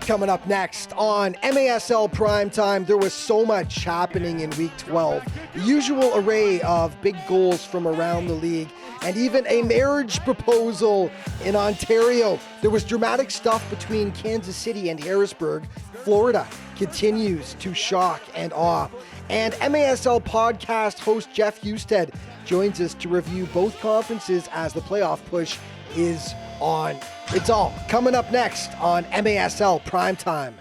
Coming up next on MASL Primetime, there was so much happening in Week 12. The usual array of big goals from around the league, and even a marriage proposal in Ontario. There was dramatic stuff between Kansas City and Harrisburg. Florida continues to shock and awe. And MASL podcast host Jeff Husted joins us to review both conferences as the playoff push is on. It's all coming up next on MASL Primetime.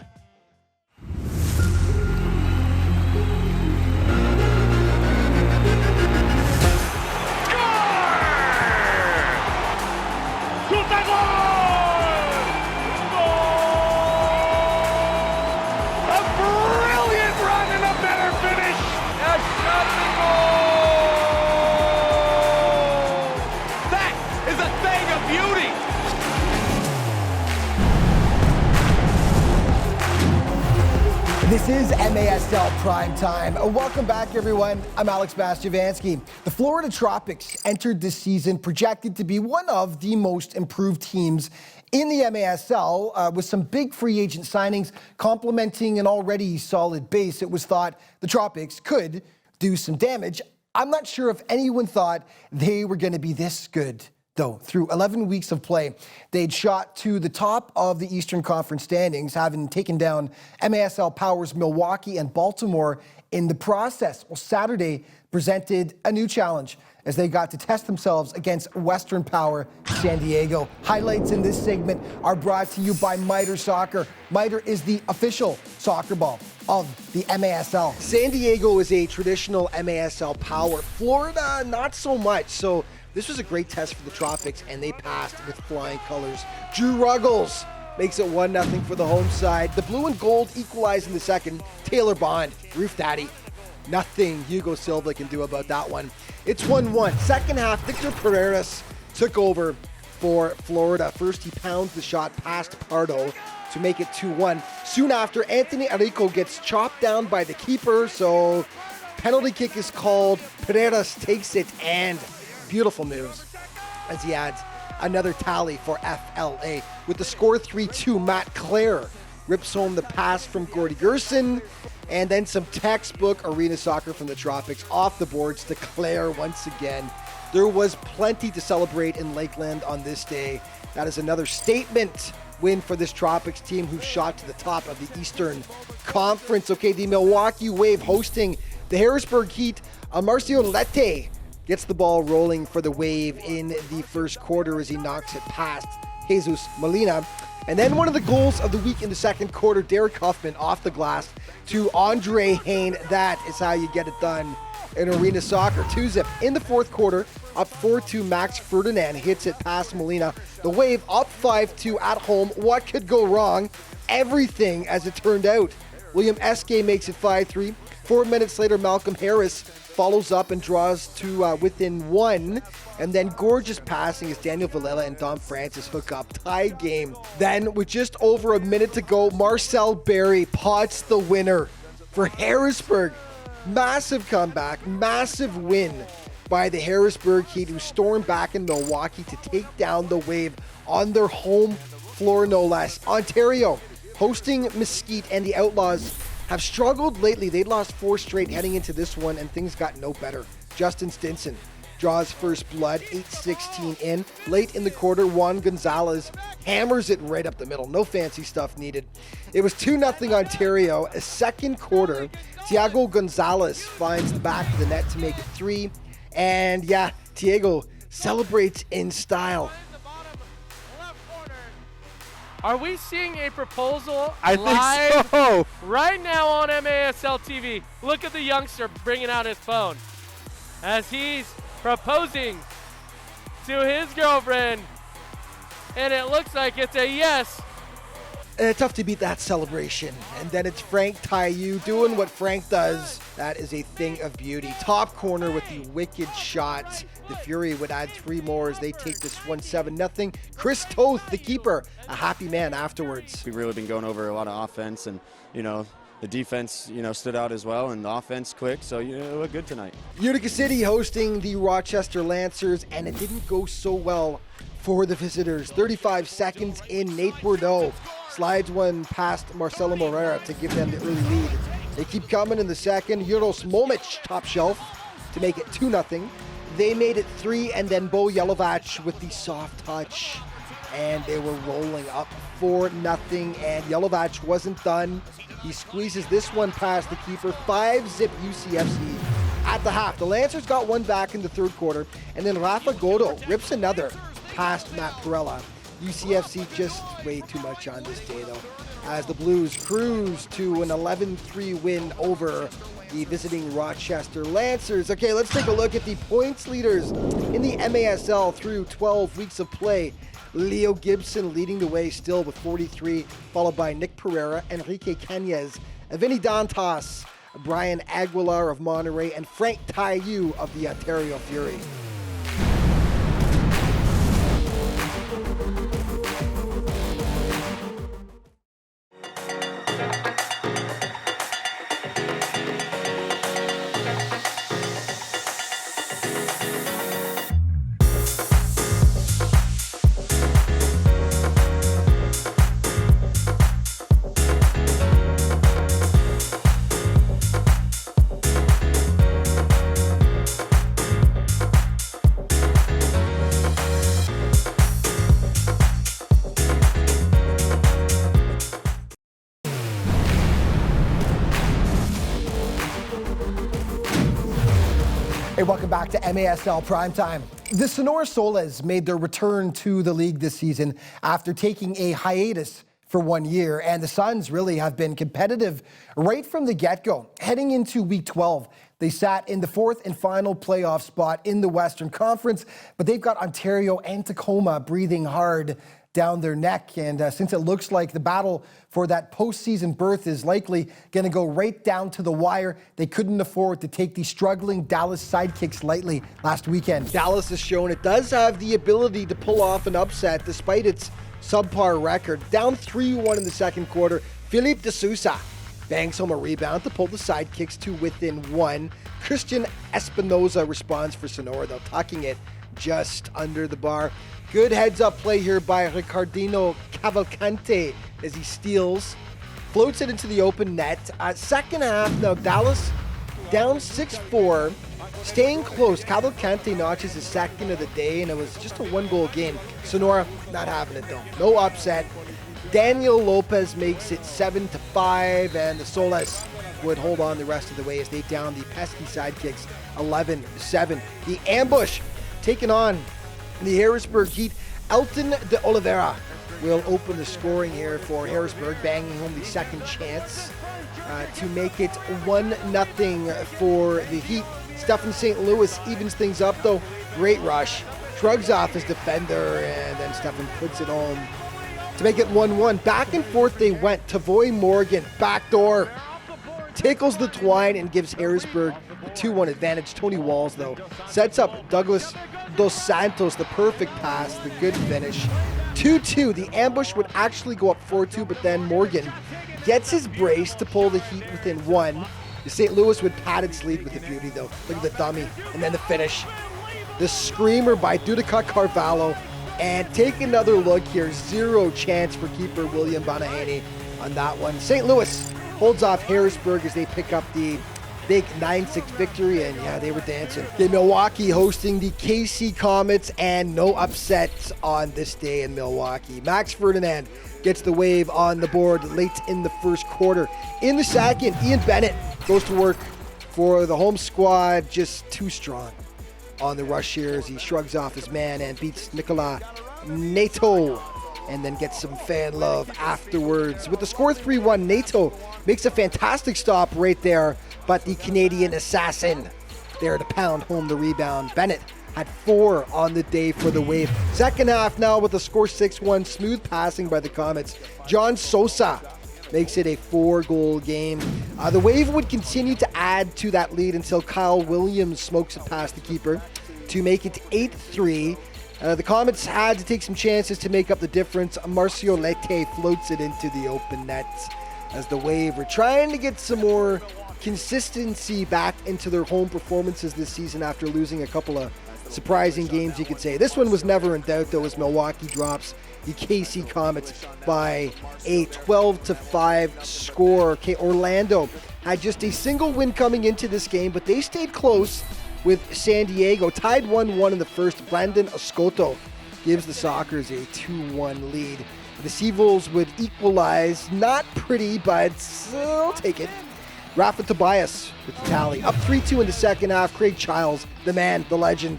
This is MASL Primetime. Welcome back, everyone. I'm Alex Bastiavansky. The Florida Tropics entered this season projected to be one of the most improved teams in the MASL, with some big free agent signings complementing an already solid base. It was thought the Tropics could do some damage. I'm not sure if anyone thought they were going to be this good, though. Through 11 weeks of play, they'd shot to the top of the Eastern Conference standings, having taken down MASL powers Milwaukee and Baltimore in the process. Well, Saturday presented a new challenge as they got to test themselves against Western power San Diego. Highlights in this segment are brought to you by Miter Soccer. Miter is the official soccer ball of the MASL. San Diego is a traditional MASL power. Florida, not so much. So this was a great test for the Tropics, and they passed with flying colors. Drew Ruggles makes it 1-0 for the home side. The blue and gold equalize in the second. Taylor Bond, Roof Daddy. Nothing Hugo Silva can do about that one. It's 1-1. Second half, Victor Pereras took over for Florida. First, he pounds the shot past Pardo to make it 2-1. Soon after, Anthony Arico gets chopped down by the keeper, so penalty kick is called. Pereras takes it, and beautiful moves as he adds another tally for FLA. With the score 3-2, Matt Clare rips home the pass from Gordy Gerson, and then some textbook arena soccer from the Tropics off the boards to Clare once again. There was plenty to celebrate in Lakeland on this day. That is another statement win for this Tropics team who shot to the top of the Eastern Conference. Okay, the Milwaukee Wave hosting the Harrisburg Heat. Marcio Lete gets the ball rolling for the Wave in the first quarter as he knocks it past Jesus Molina. And then one of the goals of the week in the second quarter, Derek Huffman off the glass to Andre Hain. That is how you get it done in arena soccer. 2-zip in the fourth quarter, up 4-2. Max Ferdinand hits it past Molina. The Wave up 5-2 at home. What could go wrong? Everything, as it turned out. William Eske makes it 5-3. 4 minutes later, Malcolm Harris follows up and draws to within one. And then gorgeous passing as Daniel Villela and Dom Francis hook up. Tied game. Then, with just over a minute to go, Marcel Berry pots the winner for Harrisburg. Massive comeback, massive win by the Harrisburg Heat, who stormed back in Milwaukee to take down the Wave on their home floor, no less. Ontario hosting Mesquite, and the Outlaws have struggled lately. They'd lost 4 straight heading into this one, and things got no better. Justin Stinson draws first blood, 8:16 in. Late in the quarter, Juan Gonzalez hammers it right up the middle. No fancy stuff needed. It was 2-0 Ontario. A second quarter, Thiago Gonzalez finds the back of the net to make it 3. And yeah, Thiago celebrates in style. Are we seeing a proposal I live think so. right now on MASL TV? Look at the youngster bringing out his phone as he's proposing to his girlfriend, and it looks like it's a yes. Tough to beat that celebration. And then it's Frank Taiyu doing what Frank does. That is a thing of beauty. Top corner with the wicked shot. The Fury would add 3 more as they take this one 7-0. Chris Toth, the keeper, a happy man afterwards. We've really been going over a lot of offense, and, the defense, stood out as well, and the offense quick, so, it looked good tonight. Utica City hosting the Rochester Lancers, and it didn't go so well for the visitors. 35 seconds in, Nate Bordeaux slides one past Marcelo Moreira to give them the early lead. They keep coming in the second. Juros Momic top shelf to make it 2-0. They made it 3, and then Bo Jelovac with the soft touch. And they were rolling up 4-0, and Jelovac wasn't done. He squeezes this one past the keeper. 5-zip UCFC at the half. The Lancers got one back in the third quarter, and then Rafa Godo rips another past Matt Perella. UCFC just way too much on this day, though, as the Blues cruise to an 11-3 win over the visiting Rochester Lancers. Okay, let's take a look at the points leaders in the MASL through 12 weeks of play. Leo Gibson leading the way still with 43, followed by Nick Pereira, Enrique Cañez, Vinny Dantas, Brian Aguilar of Monterey, and Frank Taiyu of the Ontario Fury. Hey, welcome back to MASL Primetime. The Sonora Soles made their return to the league this season after taking a hiatus for 1 year, and the Suns really have been competitive right from the get-go. Heading into Week 12, they sat in the fourth and final playoff spot in the Western Conference, but they've got Ontario and Tacoma breathing hard down their neck, and since it looks like the battle for that postseason berth is likely going to go right down to the wire, they couldn't afford to take the struggling Dallas Sidekicks lightly last weekend. Dallas has shown it does have the ability to pull off an upset despite its subpar record. Down 3-1 in the second quarter, Philippe de Sousa bangs home a rebound to pull the Sidekicks to within 1. Christian Espinoza responds for Sonora, though, tucking it just under the bar. Good heads-up play here by Ricardino Cavalcante as he steals, floats it into the open net. Second half, now Dallas down 6-4, staying close. Cavalcante notches his second of the day, and it was just a one-goal game. Sonora not having it, though. No upset. Daniel Lopez makes it 7-5, and the Soles would hold on the rest of the way as they down the pesky Sidekicks 11-7. The ambush taken on the Harrisburg Heat. Elton de Oliveira will open the scoring here for Harrisburg, banging home the second chance to make it 1-0 for the Heat. Stephen St. Louis evens things up, though. Great rush. Shrugs off his defender, and then Stephen puts it home to make it 1-1. Back and forth they went. Tavoy Morgan, backdoor, tickles the twine and gives Harrisburg a 2-1 advantage. Tony Walls, though, sets up Douglas Dos Santos, the perfect pass, the good finish. 2-2. The ambush would actually go up 4-2, but then Morgan gets his brace to pull the Heat within 1. The St. Louis would pad its lead with the beauty, though. Look at the dummy. And then the finish. The screamer by Dudica Carvalho. And take another look here. Zero chance for keeper William Bonahane on that one. St. Louis holds off Harrisburg as they pick up the big 9-6 victory, and yeah, they were dancing. The Milwaukee hosting the KC Comets, and no upsets on this day in Milwaukee. Max Ferdinand gets the wave on the board late in the first quarter. In the second, Ian Bennett goes to work for the home squad, just too strong on the rush here as he shrugs off his man and beats Nicola Nato, and then gets some fan love afterwards. With the score 3-1, Nato makes a fantastic stop right there, but the Canadian assassin there to pound home the rebound. Bennett had 4 on the day for the Wave. Second half now with the score 6-1, smooth passing by the Comets. John Sosa makes it a 4-goal game. The Wave would continue to add to that lead until Kyle Williams smokes it past the keeper to make it 8-3. The Comets had to take some chances to make up the difference. Marcio Lete floats it into the open net as the Wave were trying to get some more consistency back into their home performances this season after losing a couple of surprising games, you could say. This one was never in doubt, though, as Milwaukee drops the KC Comets by a 12-5 score. Okay, Orlando had just a single win coming into this game, but they stayed close with San Diego. Tied 1-1 in the first. Brandon Escoto gives the Sockers a 2-1 lead. The Seavulls would equalize. Not pretty, but I'll take it. Rafa Tobias with the tally. Up 3-2 in the second half. Craig Childs, the man, the legend,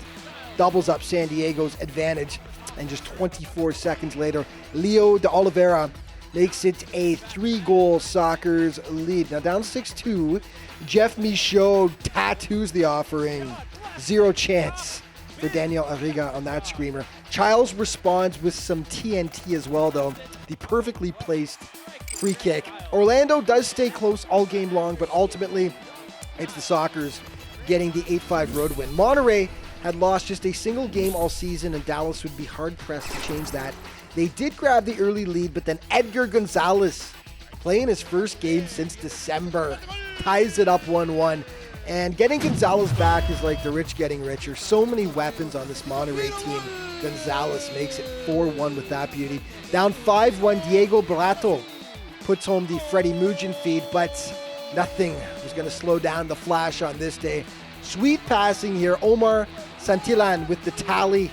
doubles up San Diego's advantage. And just 24 seconds later, Leo de Oliveira makes it a 3-goal Sockers lead. Now down 6-2, Jeff Michaud tattoos the offering. 0 chance for Daniel Arriga on that screamer. Childs responds with some TNT as well, though. The perfectly placed free kick. Orlando does stay close all game long, but ultimately it's the Sockers getting the 8-5 road win. Monterey had lost just a single game all season, and Dallas would be hard-pressed to change that. They did grab the early lead, but then Edgar Gonzalez, playing his first game since December, ties it up 1-1. And getting Gonzalez back is like the rich getting richer. So many weapons on this Monterey team. Gonzalez makes it 4-1 with that beauty. Down 5-1, Diego Barato puts home the Freddie Mugin feed, but nothing was going to slow down the Flash on this day. Sweet passing here. Omar Santillan with the tally.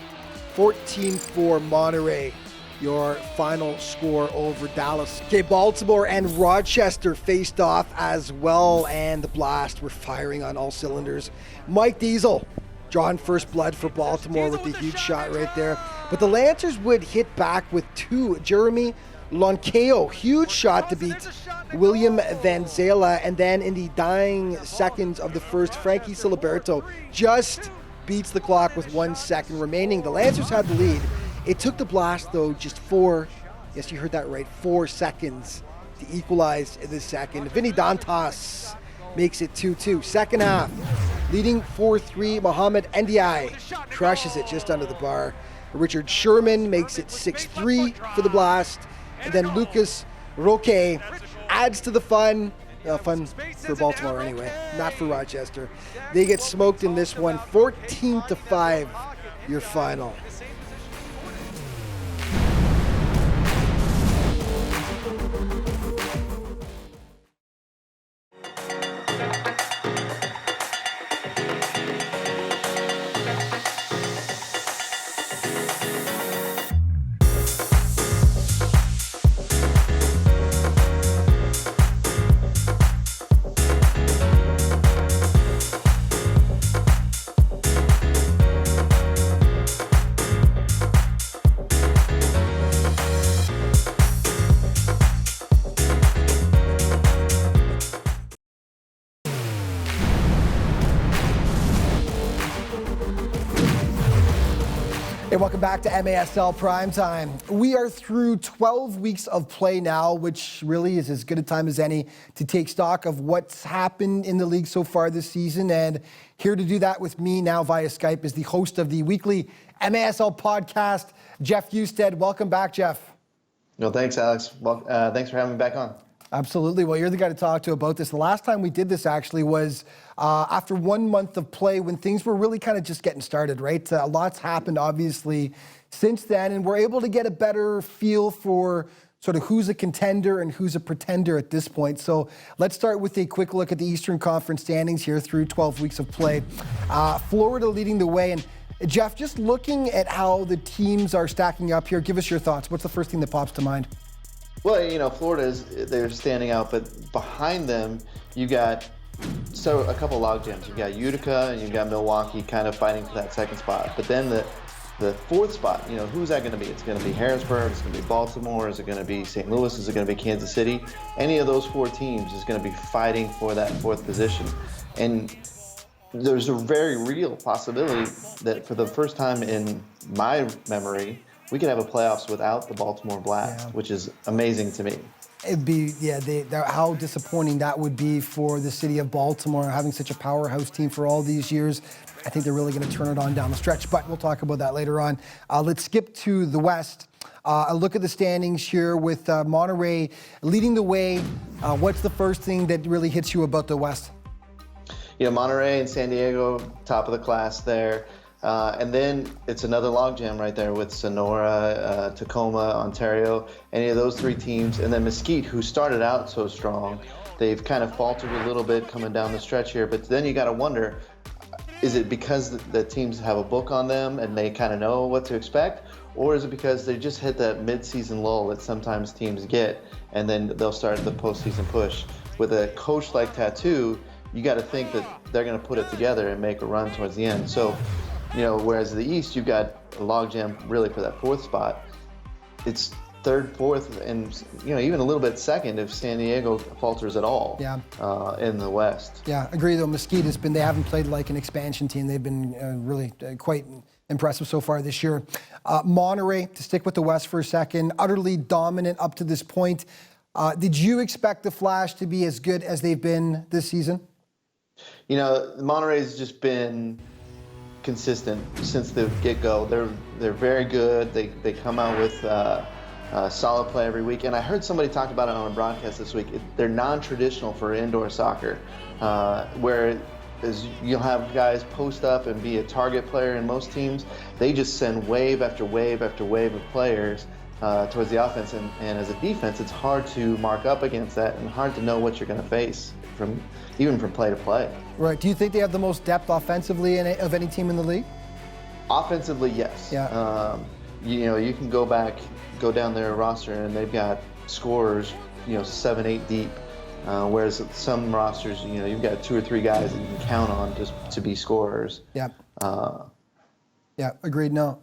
14-4 Monterey. Your final score over Dallas. Okay, Baltimore and Rochester faced off as well, and the Blast were firing on all cylinders. Mike Diesel drawing first blood for Baltimore with the huge shot right there. But the Lancers would hit back with 2. Jeremy Lonkeo, huge shot to beat William Van Zela. And then in the dying seconds of the first, Frankie Siliberto just beats the clock with 1 second remaining. The Lancers had the lead. It took the Blast, though, just 4, yes, you heard that right, 4 seconds to equalize in the second. Vinny Dantas makes it 2-2. Second half, leading 4-3, Mohamed Ndiaye crushes it just under the bar. Richard Sherman makes it 6-3 for the Blast. And then Lucas Roque adds to the fun. Fun for Baltimore anyway, not for Rochester. They get smoked in this one, 14-5, your final. Hey, welcome back to MASL Primetime. We are through 12 weeks of play now, which really is as good a time as any to take stock of what's happened in the league so far this season. And here to do that with me now via Skype is the host of the weekly MASL podcast, Jeff Husted. Welcome back, Jeff. No, thanks, Alex. Well, thanks for having me back on. Absolutely. Well, you're the guy to talk to about this. The last time we did this actually was after 1 month of play when things were really kind of just getting started, right? A lot's happened, obviously, since then, and we're able to get a better feel for sort of who's a contender and who's a pretender at this point. So let's start with a quick look at the Eastern Conference standings here through 12 weeks of play. Florida leading the way. And Jeff, just looking at how the teams are stacking up here, give us your thoughts. What's the first thing that pops to mind? Well, you know, they're standing out, but behind them, you got a couple log jams. You got Utica and you got Milwaukee kind of fighting for that second spot. But then the fourth spot, you know, who's that going to be? It's going to be Harrisburg, it's going to be Baltimore, is it going to be St. Louis, is it going to be Kansas City? Any of those 4 teams is going to be fighting for that 4th position. And there's a very real possibility that for the first time in my memory, we could have a playoffs without the Baltimore Blast, which is amazing to me. It'd be, how disappointing that would be for the city of Baltimore, having such a powerhouse team for all these years. I think they're really going to turn it on down the stretch, but we'll talk about that later on. Let's skip to the West. A look at the standings here with Monterey leading the way. What's the first thing that really hits you about the West? You know, Monterey and San Diego, top of the class there. And then it's another logjam right there with Sonora, Tacoma, Ontario, any of those three teams. And then Mesquite, who started out so strong, they've kind of faltered a little bit coming down the stretch here. But then you got to wonder, is it because the teams have a book on them and they kind of know what to expect? Or is it because they just hit that mid-season lull that sometimes teams get, and then they'll start the postseason push? With a coach like Tattoo, you got to think that they're going to put it together and make a run towards the end. So, whereas the East, you've got a logjam really for that fourth spot. It's third, fourth, and even a little bit second if San Diego falters at all. Yeah. In the West. Yeah, agree though. Mesquite they haven't played like an expansion team. They've been really quite impressive so far this year. Monterey, to stick with the West for a second, utterly dominant up to this point. Did you expect the Flash to be as good as they've been this season? Monterey's just been consistent since the get-go. They're very good. They come out with solid play every week. And I heard somebody talk about it on a broadcast this week. They're non-traditional for indoor soccer, where you'll have guys post up and be a target player in most teams. They just send wave after wave after wave of players towards the offense. And as a defense, it's hard to mark up against that and hard to know what you're going to face even from play to play. Right. Do you think they have the most depth offensively of any team in the league? Offensively, yes. Yeah. You can go down their roster and they've got scorers, 7, 8 deep. Whereas some rosters, you've got 2 or 3 guys that you can count on just to be scorers. Yeah. Yeah, agreed. No.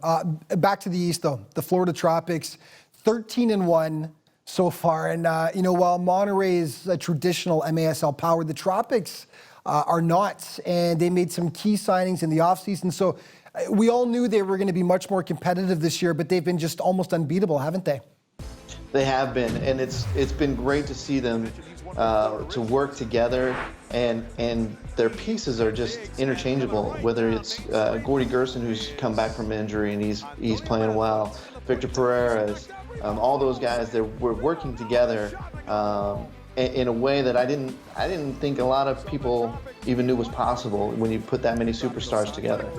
Back to the East, though. The Florida Tropics, 13-1 so far. And, while Monterey is a traditional MASL power, the Tropics are not. And they made some key signings in the offseason. So we all knew they were going to be much more competitive this year, but they've been just almost unbeatable, haven't they? They have been. And it's been great to see them to work together, and their pieces are just interchangeable. Whether it's Gordy Gerson, who's come back from injury and he's playing well, Victor Pereira's, all those guys, we're working together in a way that I didn't think a lot of people even knew was possible when you put that many superstars together.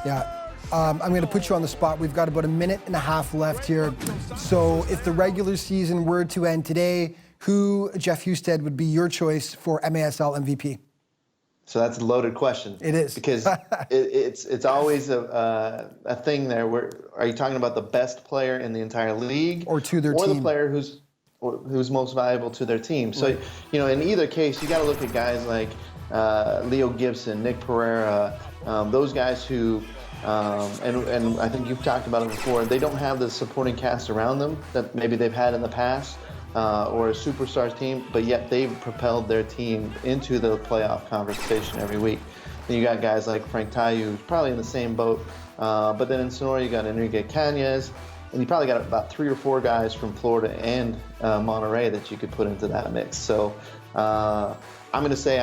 Yeah. I'm going to put you on the spot. We've got about a minute and a half left here. So if the regular season were to end today, who, Jeff Husted, would be your choice for MASL MVP? So that's a loaded question. It is. Because it's always a thing there. Are you talking about the best player in the entire league? Or to their team. Or the player who's most valuable to their team. So, in either case, you got to look at guys like Leo Gibson, Nick Pereira, those guys who, and I think you've talked about it before, they don't have the supporting cast around them that maybe they've had in the past. Or a superstars team, but yet they've propelled their team into the playoff conversation every week. Then you got guys like Frank Tayu, who's probably in the same boat, but then in Sonora you got Enrique Cañas, and you probably got about 3 or 4 guys from Florida and Monterey that you could put into that mix. So I'm going to say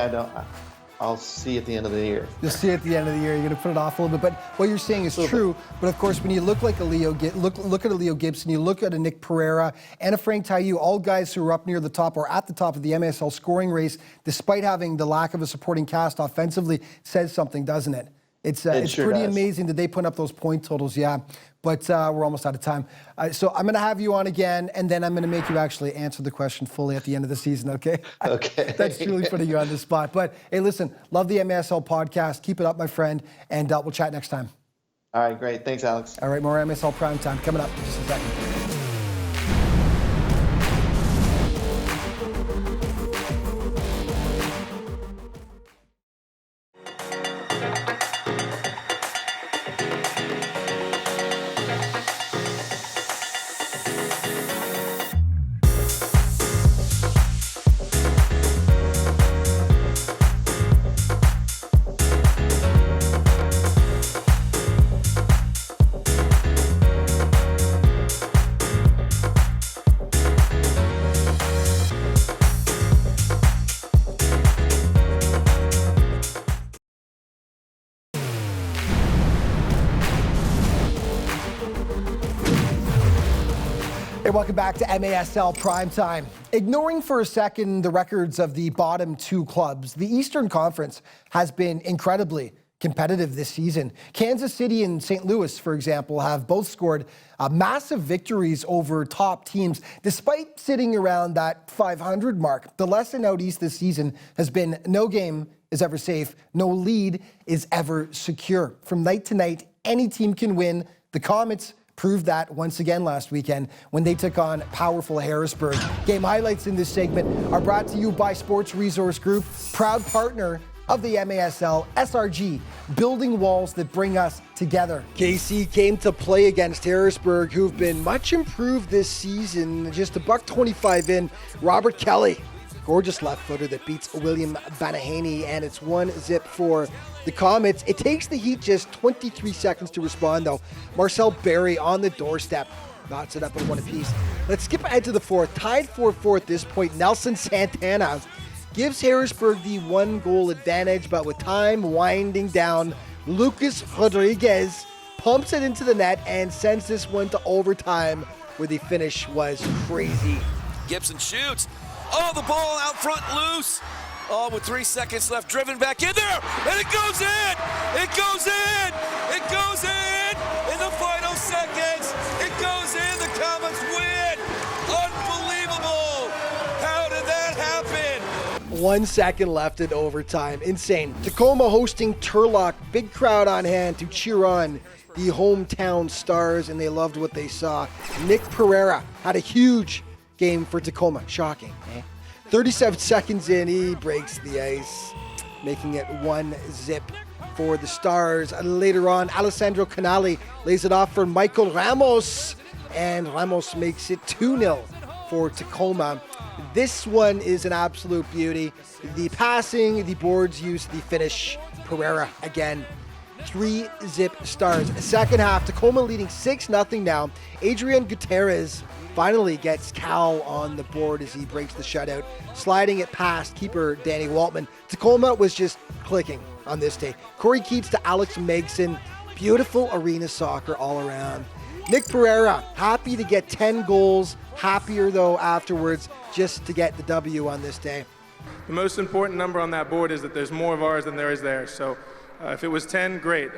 I'll see at the end of the year. You'll see at the end of the year. You're going to put it off a little bit, but what you're saying is true. But of course, when you look at a Leo Gibson, you look at a Nick Pereira and a Frank Tayu, all guys who are up near the top or at the top of the MASL scoring race, despite having the lack of a supporting cast offensively, says something, doesn't it? It's sure pretty does. amazing that they put up those point totals, yeah. But we're almost out of time. So I'm going to have you on again, and then I'm going to make you actually answer the question fully at the end of the season, okay? Okay. That's truly putting you on the spot. But hey, listen, love the MASL podcast. Keep it up, my friend, and we'll chat next time. All right, great. Thanks, Alex. All right, more MASL Primetime coming up in just a second. Welcome back to MASL Primetime. Ignoring for a second the records of the bottom 2 clubs, the Eastern Conference has been incredibly competitive this season. Kansas City and St. Louis, for example, have both scored massive victories over top teams, despite sitting around that 500 mark. The lesson out east this season has been no game is ever safe, no lead is ever secure. From night to night, any team can win. The Comets proved that once again last weekend when they took on powerful Harrisburg. Game highlights in this segment are brought to you by Sports Resource Group, proud partner of the MASL, SRG, building walls that bring us together. KC came to play against Harrisburg, who've been much improved this season. Just $1.25 in. Robert Kelly, gorgeous left footer that beats William Banahaney, and it's 1-0 for the Comets. It takes the Heat just 23 seconds to respond, though. Marcel Berry on the doorstep knots it up at 1 apiece. Let's skip ahead to the fourth. Tied 4-4 at this point. Nelson Santana gives Harrisburg the 1-goal advantage, but with time winding down, Lucas Rodriguez pumps it into the net and sends this one to overtime, where the finish was crazy. Gibson shoots. Oh, the ball out front loose. Oh, with 3 seconds left, driven back in there, and it goes in! It goes in! It goes in the final seconds! It goes in, the Comets win! Unbelievable! How did that happen? 1 second left in overtime. Insane. Tacoma hosting Turlock. Big crowd on hand to cheer on the hometown Stars, and they loved what they saw. Nick Pereira had a huge game for Tacoma. Shocking, eh? 37 seconds in, he breaks the ice, making it 1-0 for the Stars. Later on, Alessandro Canali lays it off for Michael Ramos, and Ramos makes it 2-0 for Tacoma. This one is an absolute beauty. The passing, the boards use, the finish. Pereira again. 3-0 Stars. Second half, Tacoma leading 6-0 now. Adrian Gutierrez finally gets Cal on the board as he breaks the shutout, sliding it past keeper Danny Waltman. Tacoma was just clicking on this day. Corey Keats to Alex Megson. Beautiful arena soccer all around. Nick Pereira, happy to get 10 goals. Happier, though, afterwards, just to get the W on this day. The most important number on that board is that there's more of ours than there is theirs. So if it was 10, great.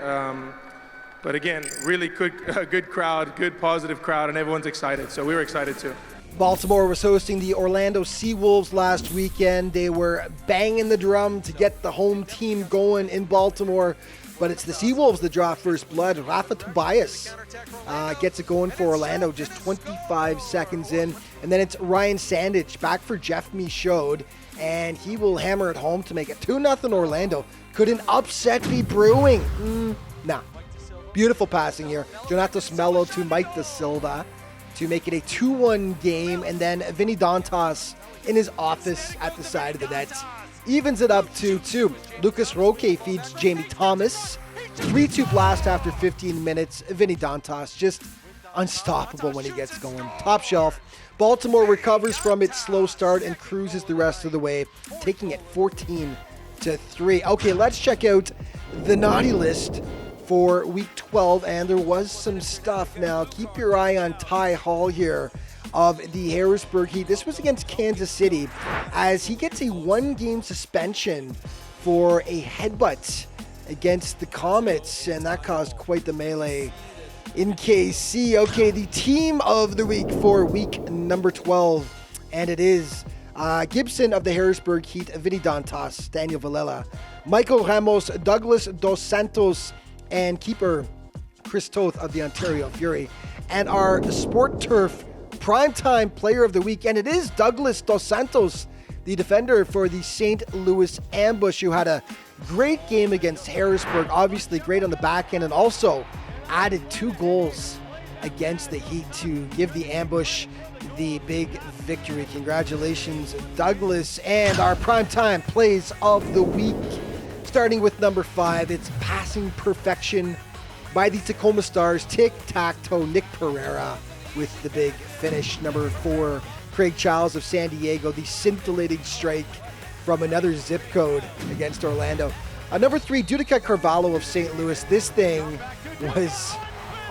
But again, really good crowd, good positive crowd, and everyone's excited. So we were excited too. Baltimore was hosting the Orlando Seawolves last weekend. They were banging the drum to get the home team going in Baltimore. But it's the Seawolves that draw first blood. Rafa Tobias gets it going for Orlando just 25 seconds in. And then it's Ryan Sandage back for Jeff Michaud. And he will hammer it home to make it 2-0 Orlando. Could an upset be brewing? Nah. Beautiful passing here. Jonatas Mello to Mike Da Silva to make it a 2-1 game. And then Vinny Dantas in his office at the side of the net evens it up to 2. Lucas Roque feeds Jamie Thomas. 3-2 blast after 15 minutes. Vinny Dantas just unstoppable when he gets going. Top shelf. Baltimore recovers from its slow start and cruises the rest of the way, taking it 14-3. Okay, let's check out the naughty list for Week 12, and there was some stuff. Now, keep your eye on Ty Hall here of the Harrisburg Heat. This was against Kansas City, as he gets a 1-game suspension for a headbutt against the Comets, and that caused quite the melee in KC. Okay, the team of the week for week number 12, and it is Gibson of the Harrisburg Heat, Vinny Dantas, Daniel Villela, Michael Ramos, Douglas Dos Santos, and keeper Chris Toth of the Ontario Fury. And our Sport Turf Primetime Player of the Week, and it is Douglas Dos Santos, the defender for the St. Louis Ambush, who had a great game against Harrisburg, obviously great on the back end, and also added 2 goals against the Heat to give the Ambush the big victory. Congratulations, Douglas. And our Primetime Plays of the Week, starting with number 5, it's Passing Perfection by the Tacoma Stars. Tic-tac-toe, Nick Pereira with the big finish. Number 4, Craig Childs of San Diego, the scintillating strike from another zip code against Orlando. Number 3, Judica Carvalho of St. Louis. This thing was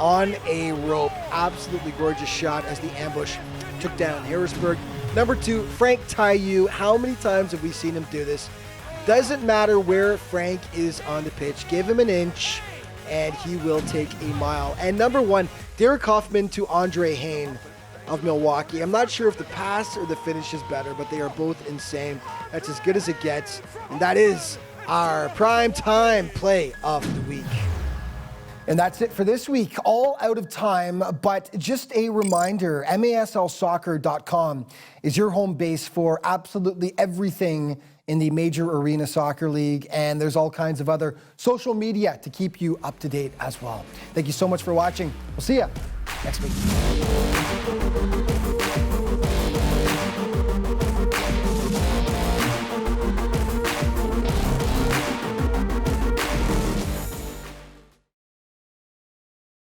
on a rope. Absolutely gorgeous shot as the Ambush took down Harrisburg. Number 2, Frank Taiyu. How many times have we seen him do this? Doesn't matter where Frank is on the pitch. Give him an inch, and he will take a mile. And number one, Derek Hoffman to Andre Hayne of Milwaukee. I'm not sure if the pass or the finish is better, but they are both insane. That's as good as it gets. And that is our prime time play of the week. And that's it for this week. All out of time, but just a reminder, MASLsoccer.com is your home base for absolutely everything in the Major Arena Soccer League, and there's all kinds of other social media to keep you up to date as well. Thank you so much for watching. We'll see you next week.